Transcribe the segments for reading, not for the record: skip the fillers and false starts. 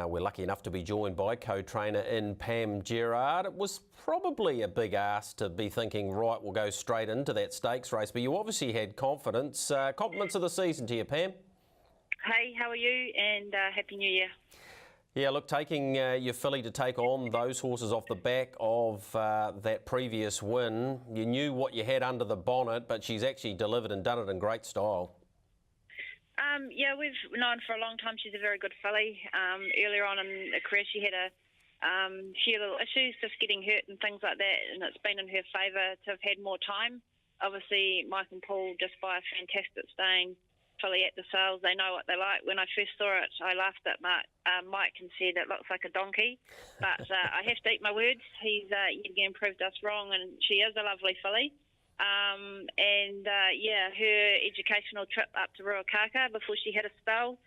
We're lucky enough to be joined by co-trainer in Pam Gerard. It was probably a big ask to be thinking, right, we'll go straight into that stakes race, but you obviously had confidence. Compliments of the season to you, Pam. Hey, how are you? And Happy New Year. Yeah, look, taking your filly to take on those horses off the back of that previous win, you knew what you had under the bonnet, but she's actually delivered and done it in great style. Yeah, we've known for a long time she's a very good filly. Earlier on in her career, she had a few little issues, just getting hurt and things like that, and it's been in her favour to have had more time. Obviously, Mike and Paul just buy a fantastic staying filly at the sales. They know what they like. When I first saw it, I laughed at Mike and said it looks like a donkey, but I have to eat my words. He's yet again proved us wrong, and she is a lovely filly. Yeah, her educational trip up to Ruakaka before she had a spell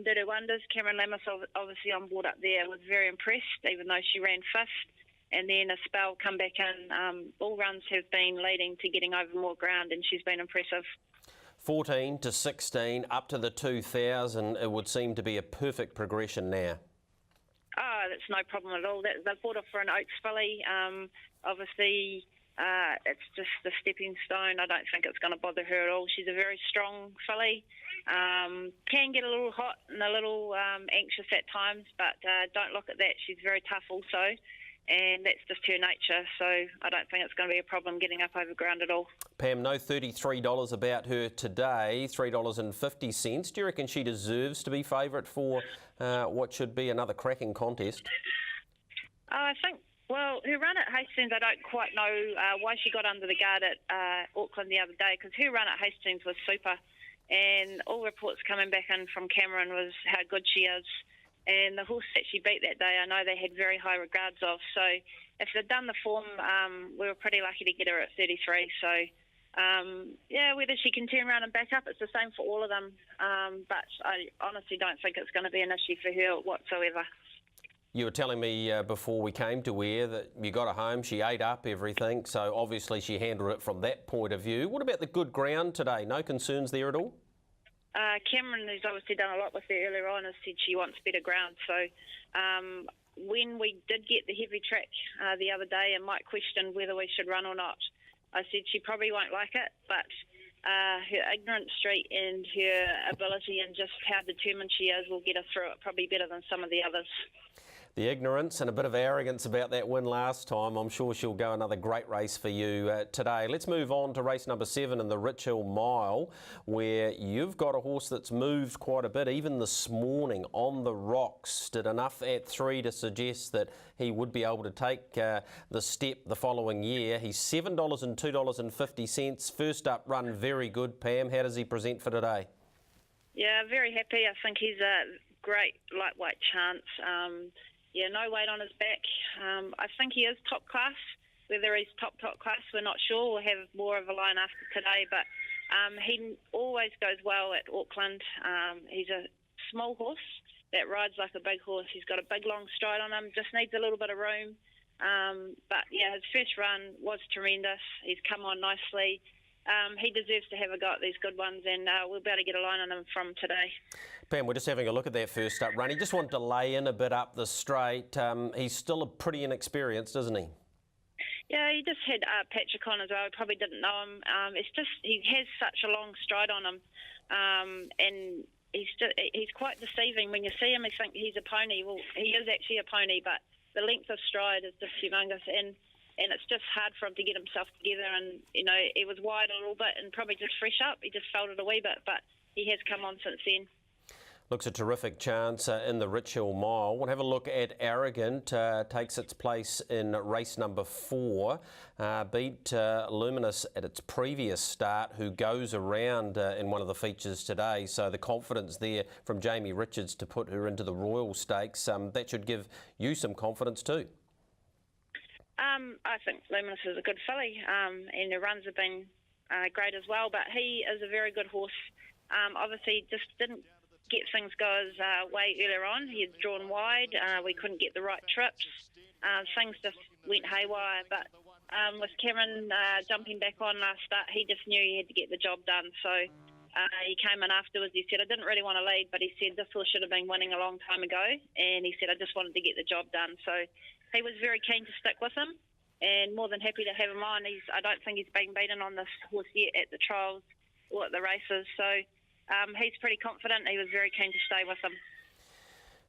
did her wonders. Cameron Lammas, obviously on board up there, was very impressed, even though she ran fifth. And then a spell come back in. All runs have been leading to getting over more ground, and she's been impressive. 14 to 16, up to the 2000, it would seem to be a perfect progression now. Oh, that's no problem at all. They've bought her for an Oaks filly. Obviously, it's just the stepping stone. I don't think it's going to bother her at all. She's a very strong filly. Can get a little hot and a little anxious at times, but don't look at that. She's very tough also, and that's just her nature. So I don't think it's going to be a problem getting up over ground at all. Pam, no $33 about her today, $3.50. Do you reckon she deserves to be favourite for what should be another cracking contest? I think, well, her run at Hastings, I don't quite know why she got under the guard at Auckland the other day, because her run at Hastings was super, and all reports coming back in from Cameron was how good she is. And the horse that she beat that day, I know they had very high regards of. So if they'd done the form, we were pretty lucky to get her at 33. So, yeah, whether she can turn around and back up, it's the same for all of them. But I honestly don't think it's going to be an issue for her whatsoever. You were telling me before we came to air that you got her home, she ate up everything, so obviously she handled it from that point of view. What about the good ground today? No concerns there at all? Cameron, who's obviously done a lot with her earlier on, has said she wants better ground. So when we did get the heavy track the other day and Mike questioned whether we should run or not, I said she probably won't like it, but her ignorant street and her ability and just how determined she is will get her through it probably better than some of the others. The ignorance and a bit of arrogance about that win last time. I'm sure she'll go another great race for you today. Let's move on to race number 7 in the Rich Hill Mile, where you've got a horse that's moved quite a bit. Even this morning on the rocks, did enough at 3 to suggest that he would be able to take the step the following year. He's $7 and $2.50. First up run, very good. Pam, how does he present for today? Yeah, very happy. I think he's a great lightweight chance. Yeah, no weight on his back. I think he is top class. Whether he's top class, we're not sure. We'll have more of a line after today, but he always goes well at Auckland. He's a small horse that rides like a big horse. He's got a big long stride on him, just needs a little bit of room. But yeah, his first run was tremendous. He's come on nicely. He deserves to have a go at these good ones, and we'll be able to get a line on him from today. Pam, we're just having a look at that first up run. He just wanted to lay in a bit up the straight. He's still pretty inexperienced, isn't he? Yeah, he just had Patrick on as well. I probably didn't know him. It's just he has such a long stride on him, and he's quite deceiving. When you see him, you think he's a pony. Well, he is actually a pony, but the length of stride is just humongous, and it's just hard for him to get himself together. And, you know, he was wide a little bit and probably just fresh up. He just felt it a wee bit, but he has come on since then. Looks a terrific chance in the Rich Hill Mile. We'll have a look at Arrogant. Takes its place in race number 4. Beat Luminous at its previous start, who goes around in one of the features today. So the confidence there from Jamie Richards to put her into the Royal Stakes, that should give you some confidence too. I think Luminous is a good filly, and the runs have been great as well, but he is a very good horse. Obviously just didn't get things go his way earlier on. He had drawn wide. We couldn't get the right trips. Things just went haywire, but with Cameron jumping back on last start, he just knew he had to get the job done. So He came in afterwards. He said, I didn't really want to lead, but he said this horse should have been winning a long time ago. And he said, I just wanted to get the job done. So he was very keen to stick with him and more than happy to have him on. I don't think he's been beaten on this horse yet at the trials or at the races. So he's pretty confident. He was very keen to stay with him.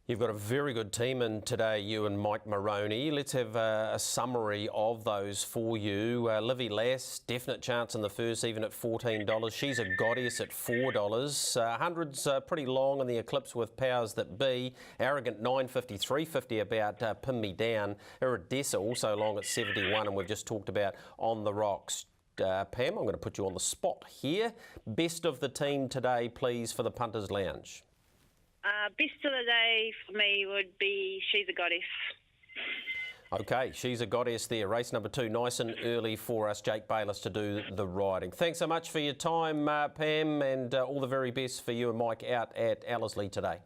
You've got a very good team in today, you and Mike Moroney. Let's have a summary of those for you. Livy Lass, definite chance in the first, even at $14. She's a Goddess at $4. Hundreds pretty long in the Eclipse with Powers That Be. Arrogant $9.50, $3.50 about Pin Me Down. Iridessa also long at $71, and we've just talked about On the Rocks. Pam, I'm going to put you on the spot here. Best of the team today, please, for the Punters Lounge. Best of the day for me would be She's a Goddess. Okay, She's a Goddess there. Race number 2, nice and early for us, Jake Bayliss, to do the riding. Thanks so much for your time, Pam, and all the very best for you and Mike out at Ellerslie today.